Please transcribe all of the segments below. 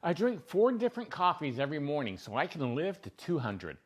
I drink 4 different coffees every morning so I can live to 200.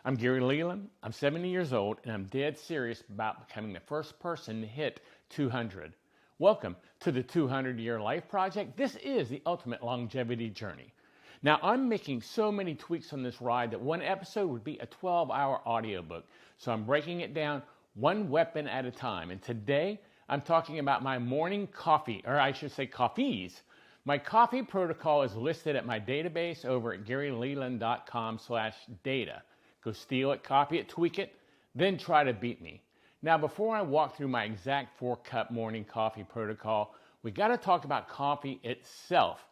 I'm Gary Leland, I'm 70 years old, and I'm dead serious about becoming the first person to hit 200. Welcome to the 200-Year Life Project. This is the ultimate longevity journey. Now, I'm making so many tweaks on this ride that one episode would be a 12-hour audiobook, so I'm breaking it down one weapon at a time. And today, I'm talking about my morning coffee, or I should say coffees. My coffee protocol is listed at my database over at garyleland.com/data. Go steal it, copy it, tweak it, then try to beat me. Now, before I walk through my exact 4-cup morning coffee protocol, we got to talk about coffee itself,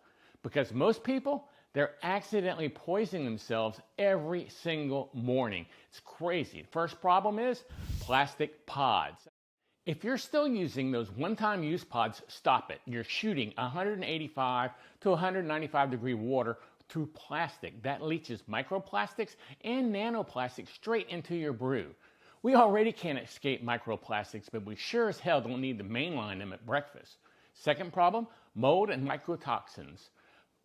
because most people, they're accidentally poisoning themselves every single morning. It's crazy. The first problem is plastic pods. If you're still using those one-time use pods, stop it. You're shooting 185 to 195 degree water through plastic. That leaches microplastics and nanoplastics straight into your brew. We already can't escape microplastics, but we sure as hell don't need to mainline them at breakfast. Second problem, mold and mycotoxins.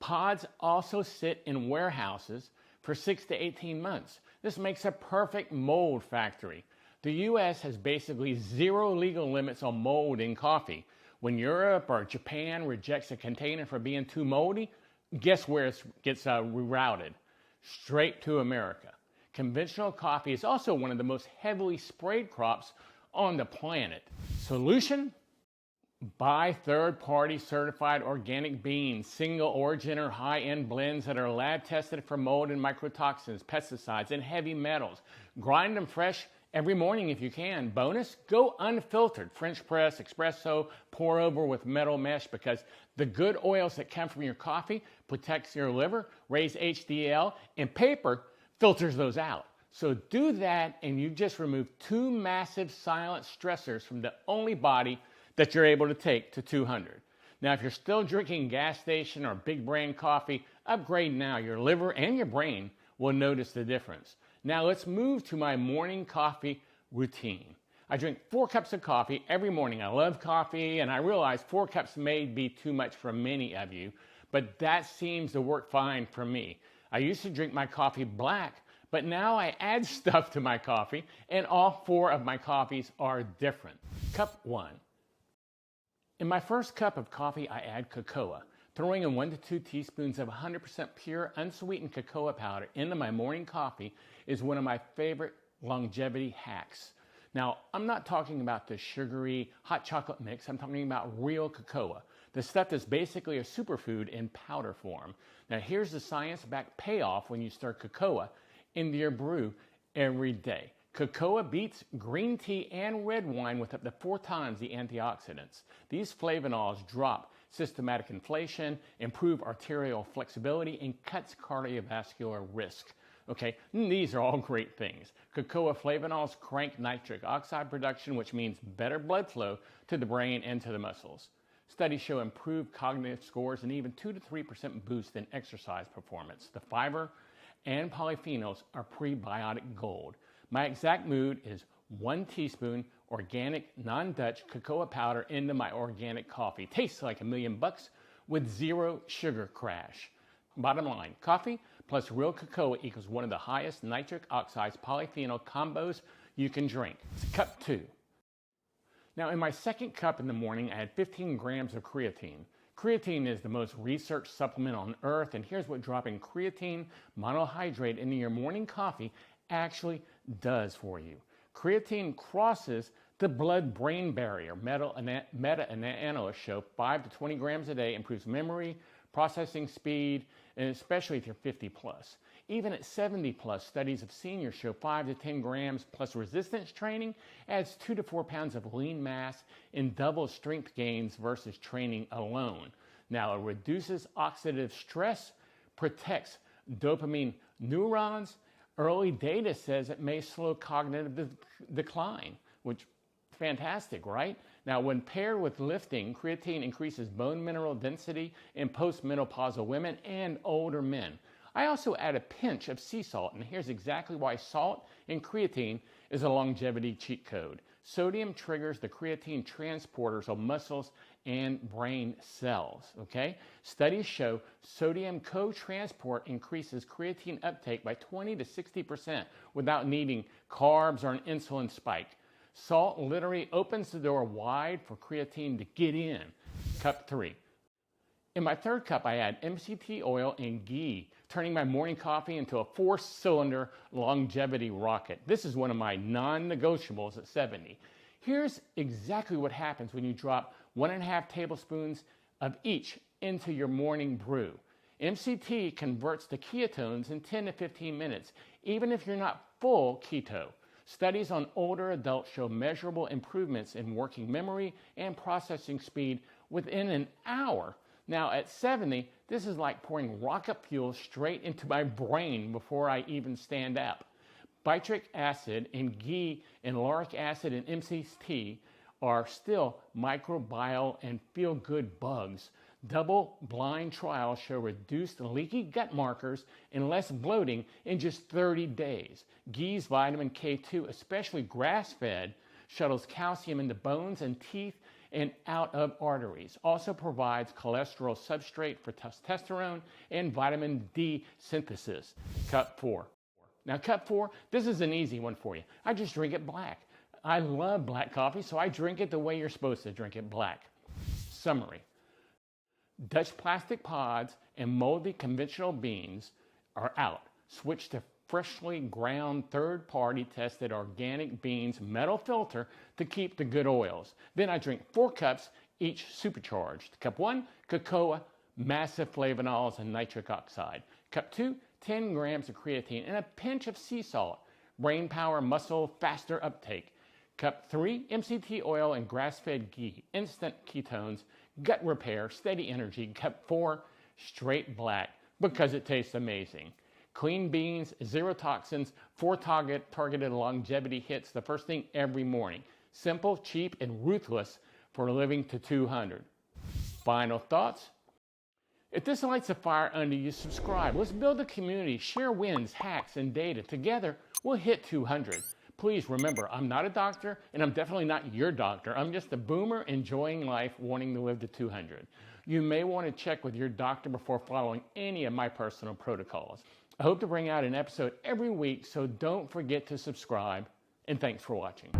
Pods also sit in warehouses for 6 to 18 months. This makes a perfect mold factory. The U.S. has basically zero legal limits on mold in coffee. When Europe or Japan rejects a container for being too moldy, guess where it gets rerouted? Straight to America. Conventional coffee is also one of the most heavily sprayed crops on the planet. Solution? Buy third-party certified organic beans, single origin or high-end blends that are lab tested for mold and mycotoxins, pesticides, and heavy metals. Grind them fresh every morning if you can. Bonus, go unfiltered. French press, espresso, pour over with metal mesh, because the good oils that come from your coffee protects your liver, raise HDL, and paper filters those out. So do that and you just remove 2 massive silent stressors from the only body that you're able to take to 200. Now, if you're still drinking gas station or big brand coffee, upgrade now. Your liver and your brain will notice the difference. Now let's move to my morning coffee routine. I drink 4 cups of coffee every morning. I love coffee, and I realize 4 cups may be too much for many of you, but that seems to work fine for me. I used to drink my coffee black, but now I add stuff to my coffee, and all 4 of my coffees are different. Cup 1. In my first cup of coffee, I add cocoa. Throwing in 1 to 2 teaspoons of 100% pure, unsweetened cocoa powder into my morning coffee is one of my favorite longevity hacks. Now, I'm not talking about the sugary hot chocolate mix. I'm talking about real cocoa, the stuff that's basically a superfood in powder form. Now, here's the science-backed payoff when you stir cocoa into your brew every day. Cocoa beats green tea and red wine with up to 4 times the antioxidants. These flavanols drop systematic inflation, improve arterial flexibility, and cuts cardiovascular risk. Okay, these are all great things. Cocoa flavanols crank nitric oxide production, which means better blood flow to the brain and to the muscles. Studies show improved cognitive scores and even 2 to 3% boost in exercise performance. The fiber and polyphenols are prebiotic gold. My exact mood is 1 teaspoon organic, non-Dutch cocoa powder into my organic coffee. Tastes like $1,000,000 with 0 sugar crash. Bottom line, coffee plus real cocoa equals one of the highest nitric oxides polyphenol combos you can drink. It's cup 2. Now, in my second cup in the morning, I had 15 grams of creatine. Creatine is the most researched supplement on earth, and here's what dropping creatine monohydrate into your morning coffee actually does for you. Creatine crosses the blood-brain barrier. Meta-analysts show 5 to 20 grams a day improves memory, processing speed, and especially if you're 50 plus. Even at 70 plus, studies of seniors show 5 to 10 grams plus resistance training adds 2 to 4 pounds of lean mass and doubles strength gains versus training alone. Now, it reduces oxidative stress, protects dopamine neurons. Early data says it may slow cognitive decline, which fantastic, right? Now, when paired with lifting, creatine increases bone mineral density in postmenopausal women and older men. I also add a pinch of sea salt, and here's exactly why salt and creatine is a longevity cheat code. Sodium triggers the creatine transporters of muscles and brain cells, okay? Studies show sodium co-transport increases creatine uptake by 20 to 60% without needing carbs or an insulin spike. Salt literally opens the door wide for creatine to get in. Cup 3. In my third cup, I add MCT oil and ghee, turning my morning coffee into a 4-cylinder longevity rocket. This is one of my non-negotiables at 70. Here's exactly what happens when you drop 1.5 tablespoons of each into your morning brew. MCT converts to ketones in 10 to 15 minutes, even if you're not full keto. Studies on older adults show measurable improvements in working memory and processing speed within an hour. Now, at 70, this is like pouring rocket fuel straight into my brain before I even stand up. Bitric acid and ghee and lauric acid and MCT are still microbial and feel-good bugs. Double-blind trials show reduced leaky gut markers and less bloating in just 30 days. Ghee's vitamin K2, especially grass-fed, shuttles calcium into bones and teeth and out of arteries. Also provides cholesterol substrate for testosterone and vitamin D synthesis. Cup 4. Now, cup 4, this is an easy one for you. I just drink it black. I love black coffee, so I drink it the way you're supposed to drink it, black. Summary. Dutch plastic pods and moldy conventional beans are out. Switch to freshly ground, third-party tested organic beans metal filter to keep the good oils. Then I drink 4 cups, each supercharged. Cup 1, cocoa, massive flavanols and nitric oxide. Cup 2, 10 grams of creatine and a pinch of sea salt. Brain power, muscle, faster uptake. Cup 3, MCT oil and grass-fed ghee. Instant ketones, gut repair, steady energy. Cup 4, straight black because it tastes amazing. Clean beans, 0 toxins, 4 targeted longevity hits the first thing every morning. Simple, cheap, and ruthless for living to 200. Final thoughts? If this lights a fire under you, subscribe. Let's build a community, share wins, hacks, and data. Together, we'll hit 200. Please remember, I'm not a doctor, and I'm definitely not your doctor. I'm just a boomer enjoying life, wanting to live to 200. You may want to check with your doctor before following any of my personal protocols. I hope to bring out an episode every week, so don't forget to subscribe, and thanks for watching.